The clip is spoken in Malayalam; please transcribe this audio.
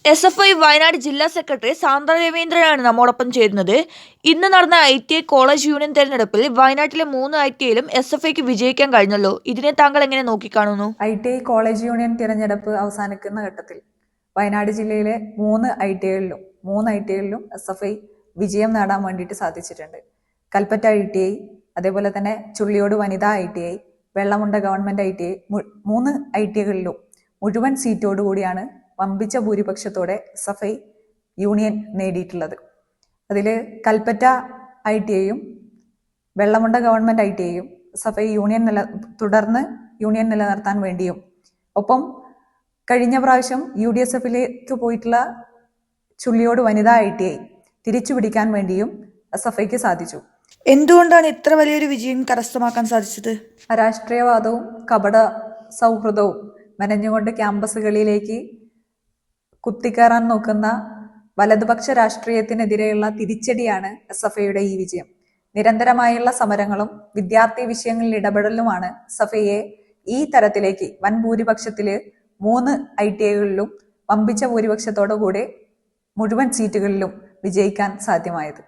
SFI വയനാട് ജില്ലാ സെക്രട്ടറി സാന്ദ്ര രവീന്ദ്രനാണ് നമ്മോടൊപ്പം ചേരുന്നത്. ഇന്ന് നടന്ന ITI കോളേജ് യൂണിയൻ തെരഞ്ഞെടുപ്പിൽ വയനാട്ടിലെ 3 ITIയിലും SFIക്ക് വിജയിക്കാൻ കഴിഞ്ഞല്ലോ. ഇതിനെ താങ്കൾ എങ്ങനെ നോക്കിക്കാണുന്നു? ITI കോളേജ് യൂണിയൻ തിരഞ്ഞെടുപ്പ് അവസാനിക്കുന്ന ഘട്ടത്തിൽ വയനാട് ജില്ലയിലെ 3 ITIകളിലും SFI വിജയം നേടാൻ വേണ്ടിയിട്ട് സാധിച്ചിട്ടുണ്ട്. കൽപ്പറ്റ ITI, അതേപോലെ തന്നെ ചുള്ളിയോട് വനിതാ ITI, വെള്ളമുണ്ട ഗവൺമെന്റ് ITI, 3 ITIകളിലും മുഴുവൻ സീറ്റോടുകൂടിയാണ് വമ്പിച്ച ഭൂരിപക്ഷത്തോടെ SFI യൂണിയൻ നേടിയിട്ടുള്ളത്. അതിൽ കൽപ്പറ്റ ITIയും വെള്ളമുണ്ട ഗവൺമെന്റ് ITIയും SFI തുടർന്ന് യൂണിയൻ നിലനിർത്താൻ വേണ്ടിയും, ഒപ്പം കഴിഞ്ഞ പ്രാവശ്യം UDSFിലേക്ക് പോയിട്ടുള്ള ചുള്ളിയോട് വനിതാ ITI തിരിച്ചു പിടിക്കാൻ വേണ്ടിയും SFIക്ക് സാധിച്ചു. എന്തുകൊണ്ടാണ് ഇത്ര വലിയൊരു വിജയം കരസ്ഥമാക്കാൻ സാധിച്ചത്? രാഷ്ട്രീയവാദവും കപട സൗഹൃദവും മെനഞ്ഞുകൊണ്ട് ക്യാമ്പസുകളിലേക്ക് കുത്തിക്കയറാൻ നോക്കുന്ന വലതുപക്ഷ രാഷ്ട്രീയത്തിനെതിരെയുള്ള തിരിച്ചടിയാണ് SFIയുടെ ഈ വിജയം. നിരന്തരമായുള്ള സമരങ്ങളും വിദ്യാർത്ഥി വിഷയങ്ങളിൽ ഇടപെടലുമാണ് SFIയെ ഈ തരത്തിലേക്ക് വൻ ഭൂരിപക്ഷത്തില് 3 ITIകളിലും വമ്പിച്ച ഭൂരിപക്ഷത്തോടു കൂടി മുഴുവൻ സീറ്റുകളിലും വിജയിക്കാൻ സാധ്യമായത്.